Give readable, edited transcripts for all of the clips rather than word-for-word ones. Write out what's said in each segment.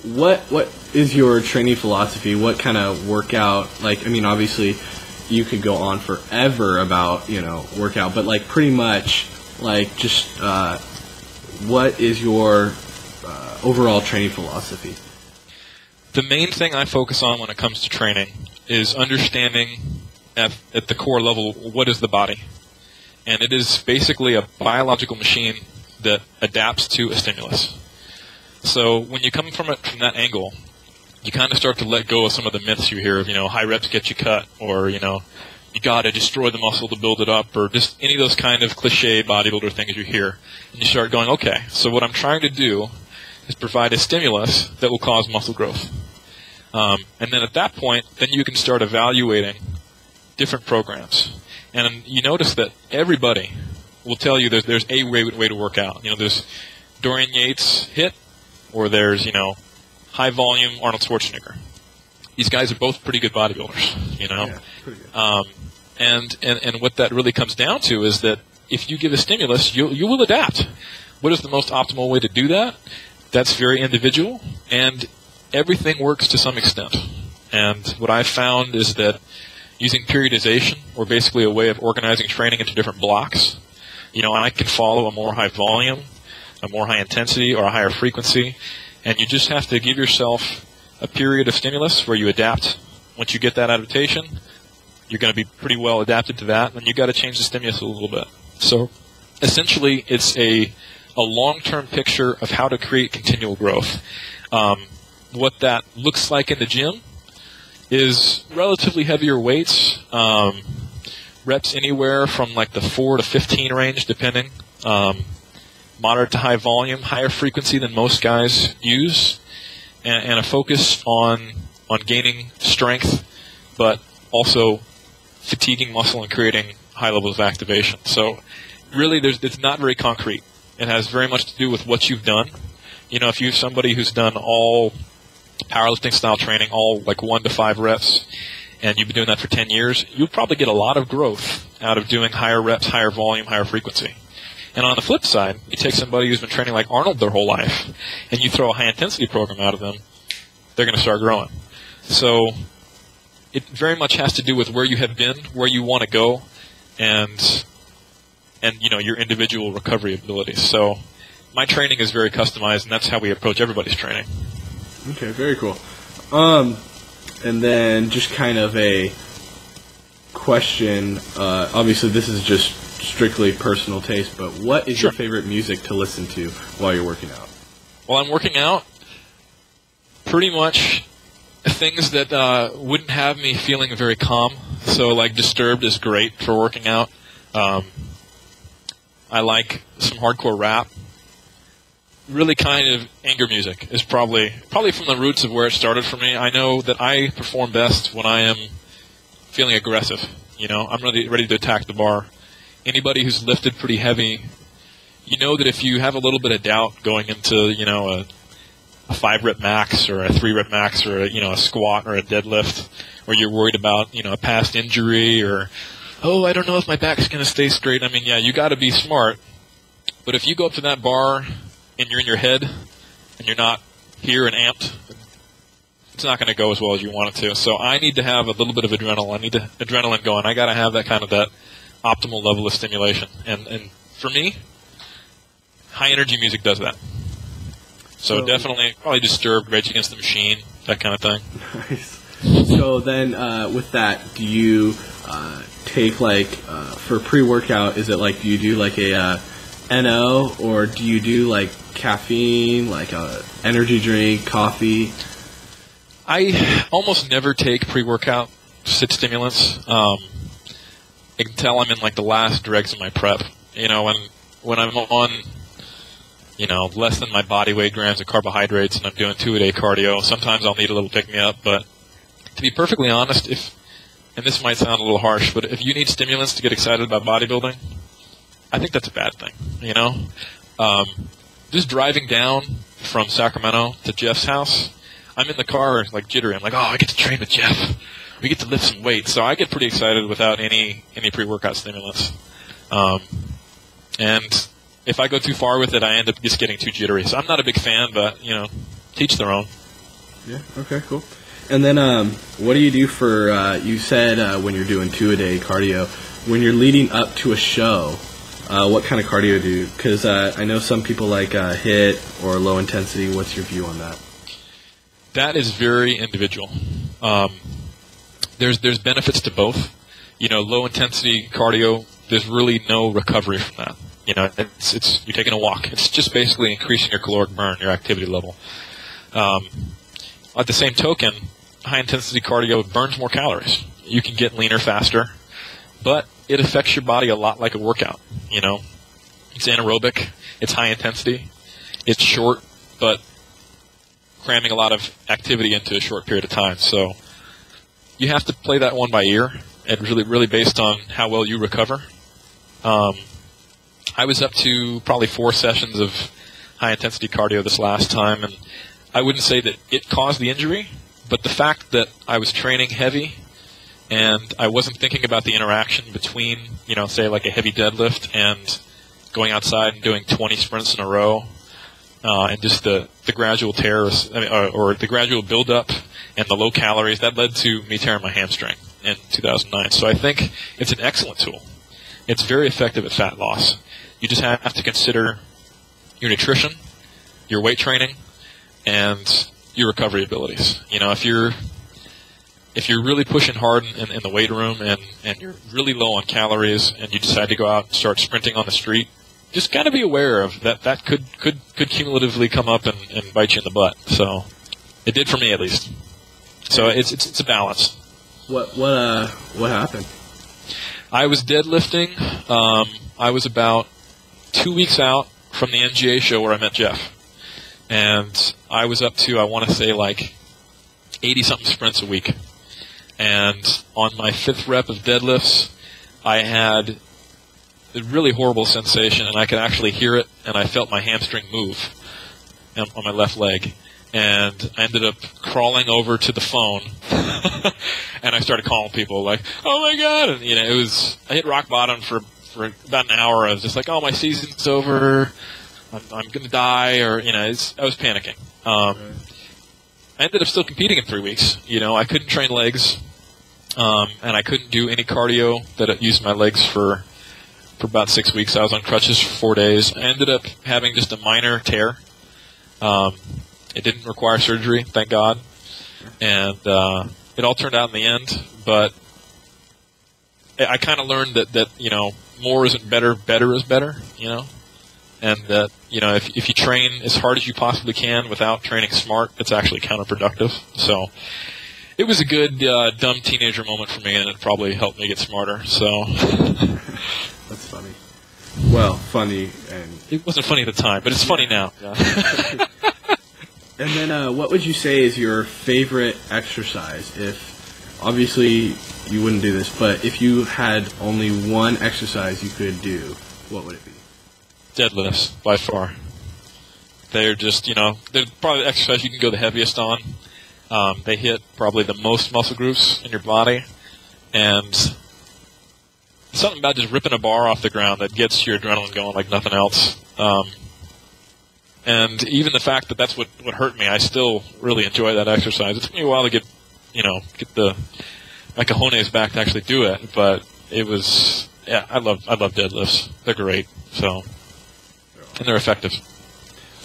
what is your training philosophy? What kind of workout, like, I mean, obviously you could go on forever about, workout, but like pretty much like just what is your overall training philosophy? The main thing I focus on when it comes to training is understanding at the core level what is the body. And it is basically a biological machine that adapts to a stimulus. So when you come from it from that angle, you kind of start to let go of some of the myths you hear of, high reps get you cut, or, you got to destroy the muscle to build it up, or just any of those kind of cliche bodybuilder things you hear. And you start going, okay, so what I'm trying to do is provide a stimulus that will cause muscle growth. And then at that point, then you can start evaluating different programs. And you notice that everybody will tell you there's a way to work out. There's Dorian Yates HIIT, or there's, high volume Arnold Schwarzenegger. These guys are both pretty good bodybuilders, Yeah, pretty good. And what that really comes down to is that if you give a stimulus, you will adapt. What is the most optimal way to do that? That's very individual, and everything works to some extent. And what I've found is that using periodization, or basically a way of organizing training into different blocks, I can follow a more high volume, a more high intensity, or a higher frequency, and you just have to give yourself a period of stimulus where you adapt. Once you get that adaptation, you're going to be pretty well adapted to that, and you've got to change the stimulus a little bit. So essentially, it's a long-term picture of how to create continual growth. What that looks like in the gym is relatively heavier weights, reps anywhere from like the 4 to 15 range, depending. Moderate to high volume, higher frequency than most guys use, and a focus on gaining strength, but also fatiguing muscle and creating high levels of activation. So really, it's not very concrete. It has very much to do with what you've done. If you're somebody who's done all powerlifting style training, all like 1 to 5 reps, and you've been doing that for 10 years, you'll probably get a lot of growth out of doing higher reps, higher volume, higher frequency. And on the flip side, you take somebody who's been training like Arnold their whole life, and you throw a high-intensity program out of them, they're going to start growing. So it very much has to do with where you have been, where you want to go, and your individual recovery abilities. So my training is very customized, and that's how we approach everybody's training. Okay, very cool. And then just kind of a question. Obviously, this is just strictly personal taste, but what is your favorite music to listen to while you're working out? While I'm working out, pretty much things that wouldn't have me feeling very calm. So, like, Disturbed is great for working out. I like some hardcore rap. Really kind of anger music is probably from the roots of where it started for me. I know that I perform best when I am feeling aggressive. I'm ready to attack the bar. Anybody who's lifted pretty heavy, you know that if you have a little bit of doubt going into, a 5-rep max or a 3-rep max or a squat or a deadlift, or you're worried about, a past injury, or, I don't know if my back's going to stay straight. I mean, yeah, you got to be smart. But if you go up to that bar and you're in your head and you're not here and amped, it's not going to go as well as you want it to. So I need to have a little bit of adrenaline. I need adrenaline going. I got to have that optimal level of stimulation. And for me, high energy music does that. So definitely, probably Disturbed, Rage Against the Machine, that kind of thing. Nice. So then, with that, do you take for pre-workout? Is it do you do a NO, or do you do caffeine, a energy drink, coffee? I almost never take pre-workout sit stimulants. Until I'm in the last dregs of my prep. When I'm on, less than my body weight grams of carbohydrates and I'm doing 2-a-day cardio, sometimes I'll need a little pick-me-up. But to be perfectly honest, and this might sound a little harsh, but if you need stimulants to get excited about bodybuilding, I think that's a bad thing, Just driving down from Sacramento to Jeff's house, I'm in the car jittery. I'm I get to train with Jeff. We get to lift some weights, so I get pretty excited without any pre-workout stimulants. And if I go too far with it, I end up just getting too jittery. So I'm not a big fan, but teach their own. Yeah. Okay. Cool. And then, what do you do for? You said when you're doing 2-a-day cardio, when you're leading up to a show, what kind of cardio do you? Because I know some people like HIIT or low intensity. What's your view on that? That is very individual. There's benefits to both. Low intensity cardio, there's really no recovery from that. It's you're taking a walk. It's just basically increasing your caloric burn, your activity level. At the same token, high intensity cardio burns more calories. You can get leaner faster, but it affects your body a lot like a workout. It's anaerobic, it's high intensity, it's short, but cramming a lot of activity into a short period of time. So you have to play that one by ear, and really based on how well you recover. I was up to probably 4 sessions of high-intensity cardio this last time, and I wouldn't say that it caused the injury, but the fact that I was training heavy and I wasn't thinking about the interaction between, say like a heavy deadlift and going outside and doing 20 sprints in a row, and just the gradual tears, or the gradual build-up and the low calories, that led to me tearing my hamstring in 2009. So I think it's an excellent tool. It's very effective at fat loss. You just have to consider your nutrition, your weight training, and your recovery abilities. If you're really pushing hard in the weight room and you're really low on calories and you decide to go out and start sprinting on the street, just got to be aware of that could cumulatively come up and bite you in the butt. So it did for me, at least. So it's a balance. What happened? I was deadlifting. I was about 2 weeks out from the NGA show where I met Jeff. And I was up to, I want to say, like 80-something sprints a week. And on my 5th rep of deadlifts, I had a really horrible sensation, and I could actually hear it, and I felt my hamstring move on my left leg. And I ended up crawling over to the phone, and I started calling people like, "Oh my God!" And I hit rock bottom for about an hour. I was just like, "Oh, my season's over. I'm gonna die," or I was panicking. I ended up still competing in 3 weeks. I couldn't train legs, and I couldn't do any cardio that used my legs for about 6 weeks. I was on crutches for 4 days. I ended up having just a minor tear. It didn't require surgery, thank God, and it all turned out in the end. But I kind of learned that more isn't better, better is better, and that if you train as hard as you possibly can without training smart, it's actually counterproductive. So it was a good dumb teenager moment for me, and it probably helped me get smarter. So that's funny. Well, funny, and it wasn't funny at the time, but it's funny now. Yeah. And then what would you say is your favorite exercise? If, obviously, you wouldn't do this, but if you had only one exercise you could do, what would it be? Deadlifts, by far. They're just, they're probably the exercise you can go the heaviest on. They hit probably the most muscle groups in your body. And something about just ripping a bar off the ground that gets your adrenaline going like nothing else. And even the fact that that's what hurt me, I still really enjoy that exercise. It took me a while to get my cojones back to actually do it, but it was, I love deadlifts. They're great, so, and they're effective.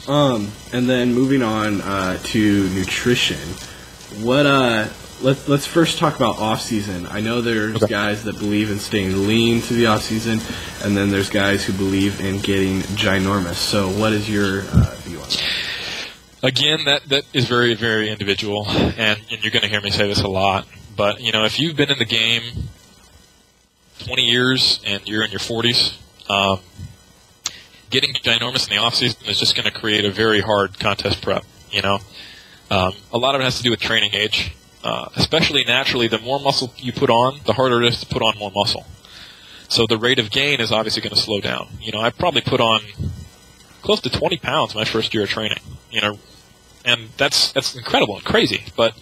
And then moving on to nutrition, let's first talk about off season. I know there's guys that believe in staying lean to the off season, and then there's guys who believe in getting ginormous. So what is your view on that? Again, that is very, very individual, and you're going to hear me say this a lot. But if you've been in the game 20 years and you're in your 40s, getting ginormous in the off season is just going to create a very hard contest prep. A lot of it has to do with training age. Especially naturally, the more muscle you put on, the harder it is to put on more muscle. So the rate of gain is obviously going to slow down. I probably put on close to 20 pounds my first year of training. And that's incredible and crazy. But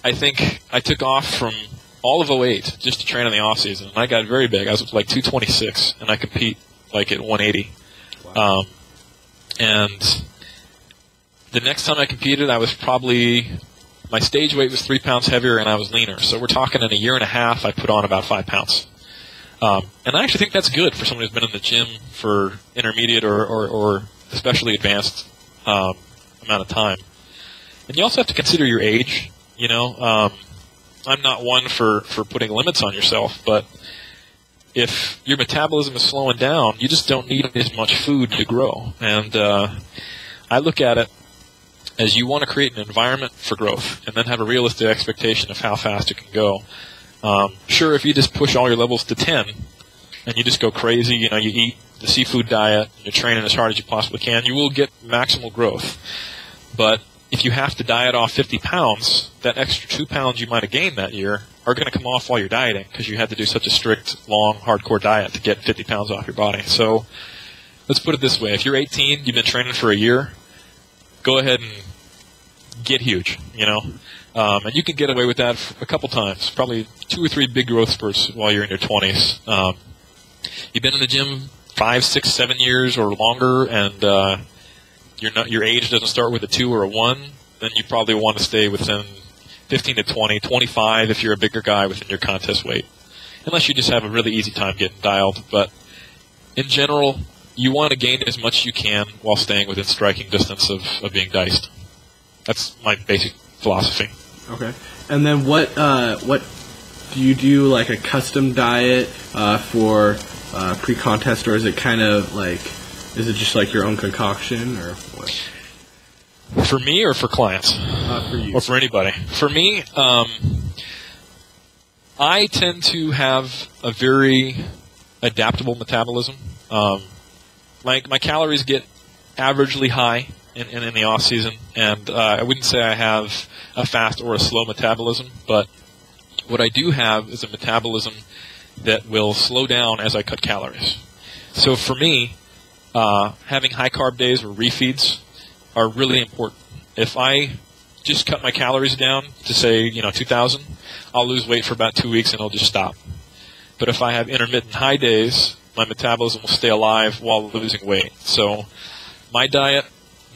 I think I took off from all of 2008 just to train in the off season, and I got very big. I was like 226, and I compete like at 180. Wow. And The next time I competed, I was probably, my stage weight was 3 pounds heavier and I was leaner. So we're talking in a year and a half, I put on about 5 pounds. And I actually think that's good for someone who's been in the gym for intermediate or especially advanced amount of time. And you also have to consider your age. You know, I'm not one for putting limits on yourself, but if your metabolism is slowing down, you just don't need as much food to grow. And I look at it as you want to create an environment for growth and then have a realistic expectation of how fast it can go. Sure, if you just push all your levels to 10 and you just go crazy, you know, you eat the seafood diet, and you're training as hard as you possibly can, you will get maximal growth. But if you have to diet off 50 pounds, that extra 2 pounds you might have gained that year are going to come off while you're dieting because you had to do such a strict, long, hardcore diet to get 50 pounds off your body. So let's put it this way. If you're 18, you've been training for a year, go ahead and get huge, you know. And you can get away with that a couple times, probably 2 or 3 big growth spurts while you're in your 20s. You've been in the gym 5, 6, 7 years or longer, and your age doesn't start with a 2 or a 1, then you probably want to stay within 15 to 20, 25 if you're a bigger guy within your contest weight, unless you just have a really easy time getting dialed. But in general, you want to gain as much as you can while staying within striking distance of being diced. That's my basic philosophy. Okay. And then what do you do, like a custom diet for pre-contest, or is it kind of like, is it just like your own concoction, or what? For me or for clients? For you. Or for anybody. For me, I tend to have a very adaptable metabolism. Like my calories get averagely high in the off season, and I wouldn't say I have a fast or a slow metabolism, but what I do have is a metabolism that will slow down as I cut calories. So for me, having high carb days or refeeds are really important. If I just cut my calories down to say, 2,000, I'll lose weight for about 2 weeks and it'll just stop. But if I have intermittent high days, my metabolism will stay alive while losing weight. So my diet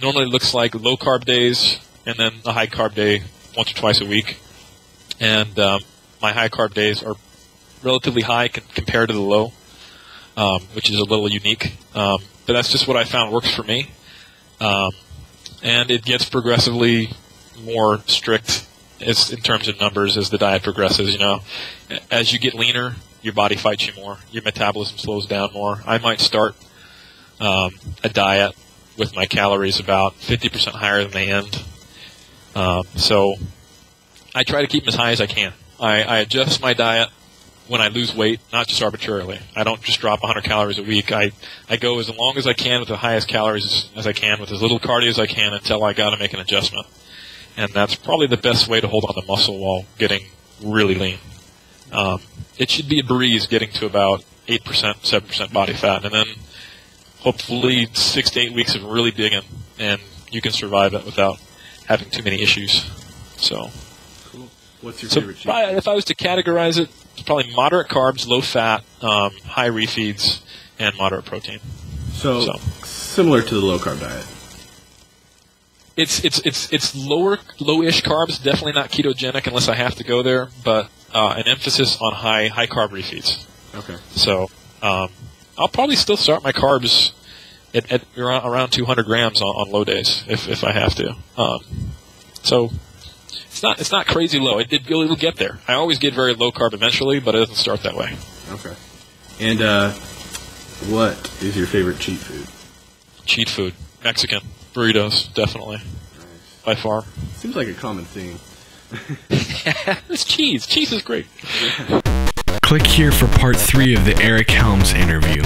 normally looks like low carb days and then a high carb day once or twice a week. And my high carb days are relatively high compared to the low, which is a little unique. But that's just what I found works for me. And it gets progressively more strict in terms of numbers as the diet progresses. As you get leaner, your body fights you more. Your metabolism slows down more. I might start a diet with my calories about 50% higher than they end. So I try to keep them as high as I can. I adjust my diet when I lose weight, not just arbitrarily. I don't just drop 100 calories a week. I go as long as I can with the highest calories as I can, with as little cardio as I can, until I got to make an adjustment. And that's probably the best way to hold on to muscle while getting really lean. It should be a breeze getting to about 8%, 7% body fat, and then hopefully 6 to 8 weeks of really digging, and you can survive it without having too many issues. So, cool. What's your favorite cheat? If I was to categorize it, it's probably moderate carbs, low fat, high refeeds, and moderate protein. So similar to the low carb diet. It's low-ish carbs, definitely not ketogenic unless I have to go there, but an emphasis on high carb refeeds. Okay. So I'll probably still start my carbs at around 200 grams on low days if I have to. So it's not crazy low. It'll get there. I always get very low carb eventually, but it doesn't start that way. Okay. And what is your favorite cheat food? Cheat food, Mexican burritos, definitely. Nice. By far. Seems like a common theme. It's cheese. Cheese is great. Yeah. Click here for part 3 of the Eric Helms interview.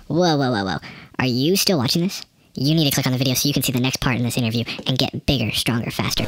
Whoa. Are you still watching this? You need to click on the video so you can see the next part in this interview and get bigger, stronger, faster.